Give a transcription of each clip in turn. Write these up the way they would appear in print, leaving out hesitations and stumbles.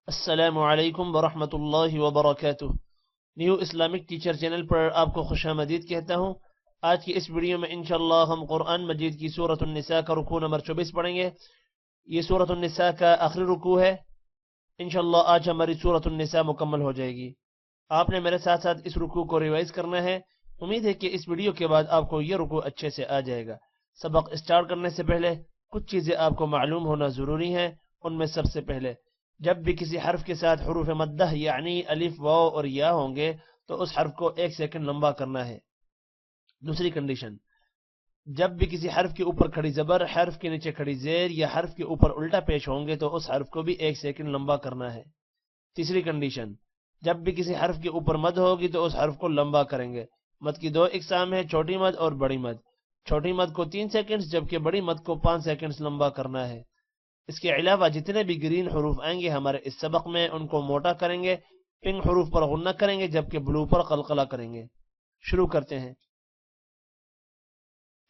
अस्सलामु अलैकुम वरहमतुल्लाहि वबरकातुह। न्यू इस्लामिक टीचर चैनल पर आपको खुशामदीद कहता हूँ। आज की इस वीडियो में इंशाअल्लाह हम कुरान मजीद की सूरत उन-निसा का रुकू नंबर 24 पढ़ेंगे। ये सूरत उन-निसा का आखिरी रुकू है। इंशाअल्लाह आज हमारी सूरत उन-निसा मुकम्मल हो जाएगी। आपने मेरे साथ साथ इस रुकू को रिवाइज करना है। उम्मीद है कि इस वीडियो के बाद आपको ये रुकू अच्छे से आ जाएगा। सबक स्टार्ट करने से पहले कुछ चीज़ें आपको मालूम होना ज़रूरी है। उनमें सबसे पहले, जब भी किसी हर्फ के साथ हुरूफ मद्दह यानी अलिफ वाव और या होंगे तो उस हर्फ को 1 सेकंड लंबा करना है। दूसरी कंडीशन, जब भी किसी हर्फ के ऊपर खड़ी जबर, हर्फ के नीचे खड़ी जेर या हर्फ के ऊपर उल्टा पेश होंगे तो उस हर्फ को भी 1 सेकंड लंबा करना है। तीसरी कंडीशन, जब भी किसी हर्फ के ऊपर मद होगी तो उस हर्फ को लंबा करेंगे। मद की 2 इकसाम है, छोटी मद और बड़ी मद। छोटी मद को 3 सेकंड्स जबकि बड़ी मद को 5 सेकंड्स लंबा करना है। इसके अलावा जितने भी ग्रीन हरूफ आएंगे हमारे इस सबक में उनको मोटा करेंगे, पिंक हरूफ पर गुन्ना करेंगे जबकि ब्लू पर कलकला करेंगे। शुरू करते हैं।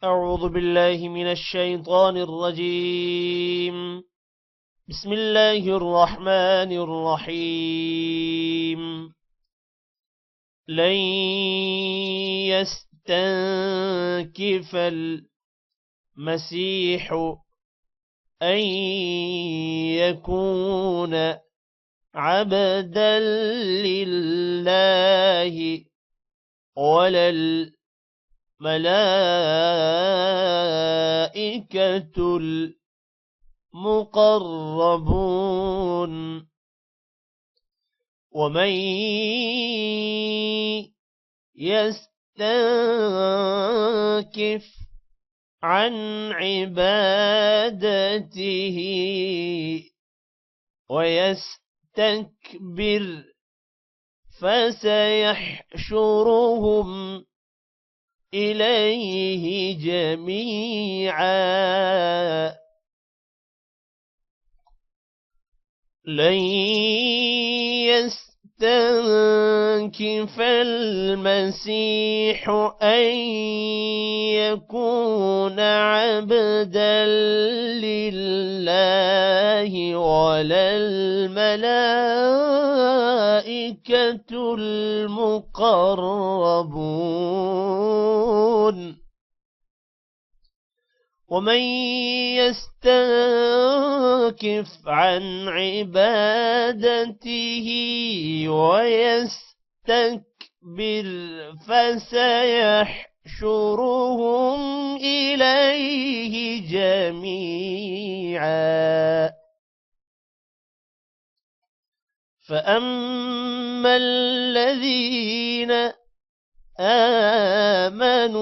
अऊज़ु बिल्लाहि मिनश शैतानिर रजीम। बिस्मिल्लाहिर रहमानिर रहीम। लन यस्तंकिफल मसीह أن يكون عبدا لله ولا الملائكة المقربون ومن يستنكف عن عبادته ويستكبر فسيحشرهم إليه جميعا لن يستنكف المسيح أن يكون عبدا لله ولا الملائكة المقربون ومن يستنكف عن عبادته ويستكبر فسيحشرهم إليه جميعا فأما الذين آمنوا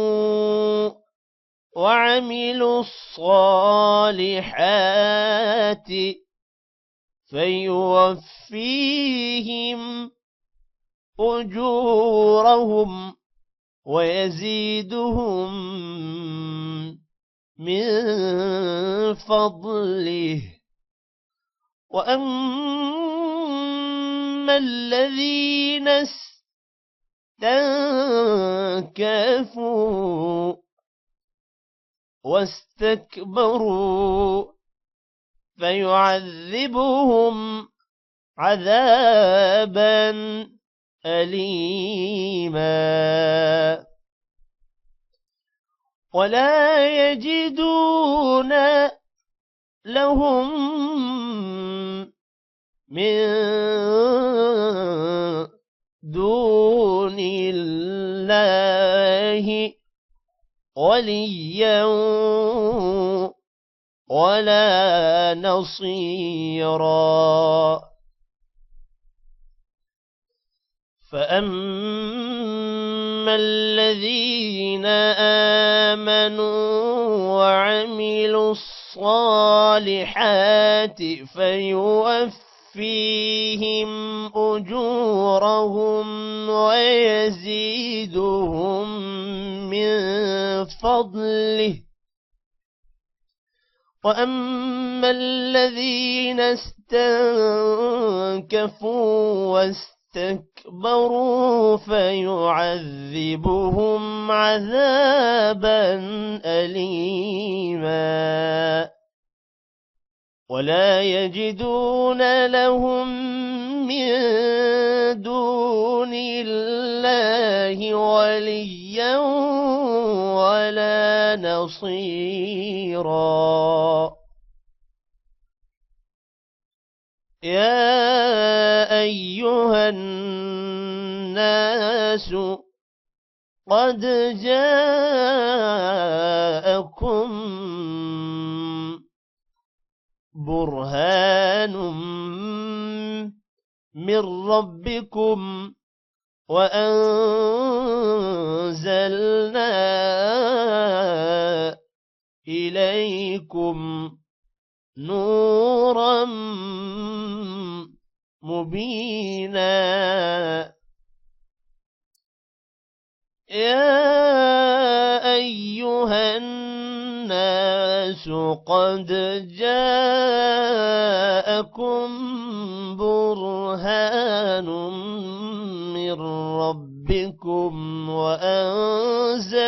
وعملوا الصالحات فيوفيهم أجورهم ويزيدهم من فضله وأما الذين استنكفوا واستكبروا فيعذبهم عذابا أليما ولا يجدون لهم من دون الله وليا ولا نصيرا فأما الذين آمنوا وعملوا الصالحات فيوفيهم أجورهم ويزيدهم من فضله وأما الذين استنكفوا واستكبروا فيعذبهم عذابا أليما ولا يجدون لهم من دون الله وليا ولا نصيرا يا أيها الناس قد جاءكم برهان من ربكم وأنزلنا إليكم نورا مبينا يا أيها الناس قد جاءكم برهان من ربكم وأنزلنا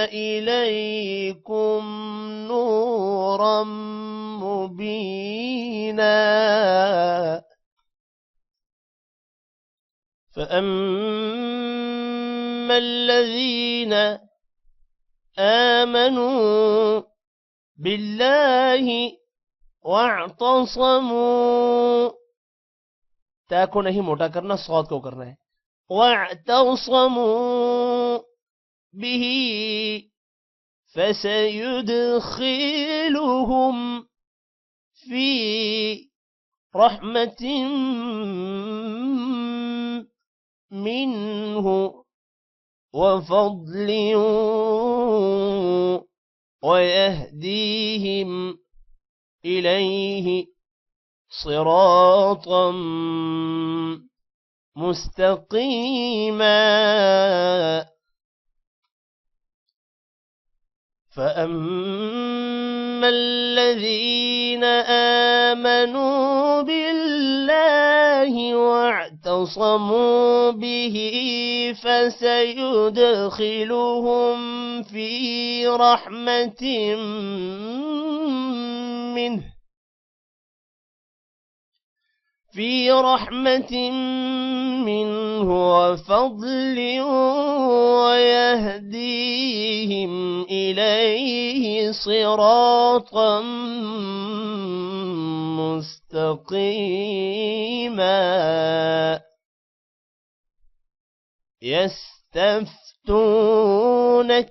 إليكم نورا مبينا فأما الذين آمنوا بالله واعتصموا تا को नहीं मोटा करना सौद को करना है واعتصموا به فسيدخلهم في رحمة منه وفضل ويهديهم إليه صراطا مستقيما فأما الذين آمنوا بالله واعتصموا به فسيدخلهم في رحمة منه وفضل ويهديهم إليه صراطا مستقيما يستفتونك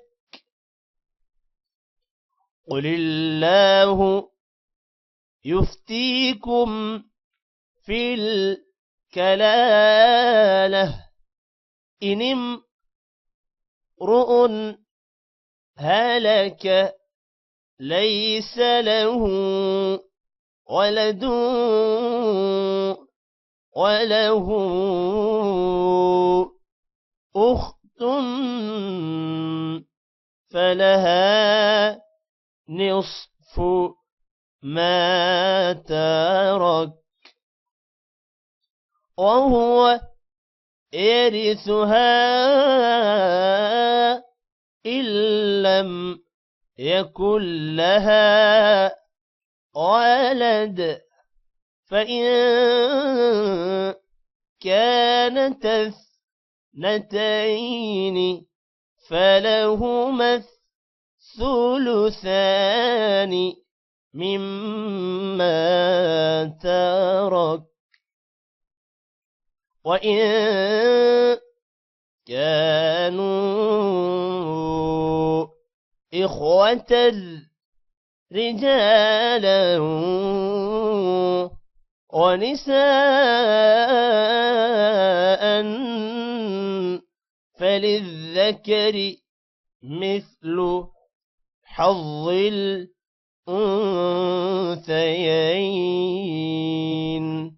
قل الله يفتيكم في الكلالة إن امرؤ هلك ليس له ولد وله أخت فلها نصف ما ترك وهو يرثها إن لم يكن لها ولد فإن كانت اثنتين فلهما الثلثان مما ترك وإن كانوا إخوة رجالا ونساء فللذكر مثل حظ الأنثيين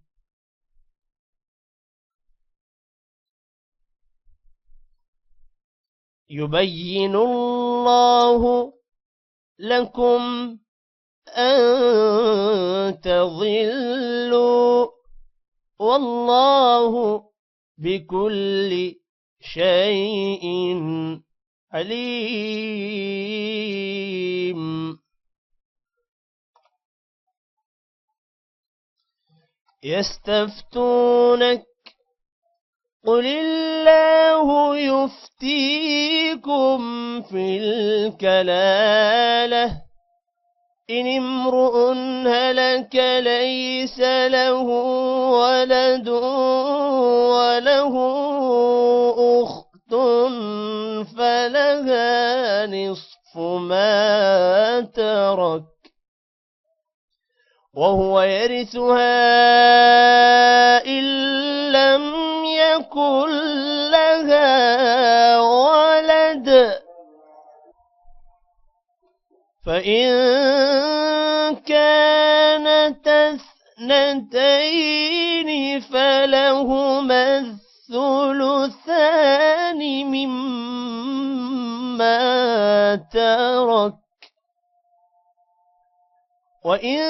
يبين الله لكم أن تضلوا والله بكل شيء عليم. يستفتونك قل الله يفتيكم في الكلالة إن امرؤ هلك ليس له ولد وله أخت فلها نصف ما ترك وهو يرثها إن لم يكن لها ولد فإن كانت اثنتين فلهما الثلثان مما ترك وإن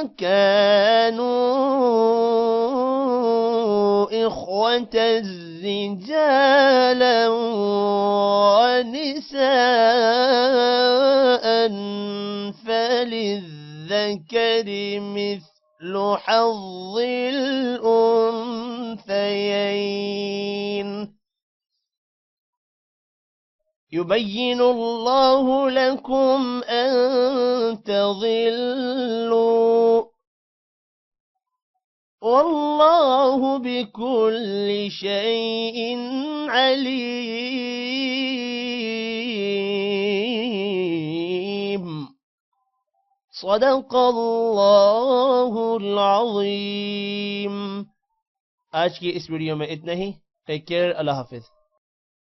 كانوا إخوة رجالا ونساء فللذكر مثل حظ الأنثيين يبين الله لكم أن تضلوا والله بكل شيء عليم صدق الله العظيم। आज की इस वीडियो में इतना ही। Take care. अल्लाह हाफिज।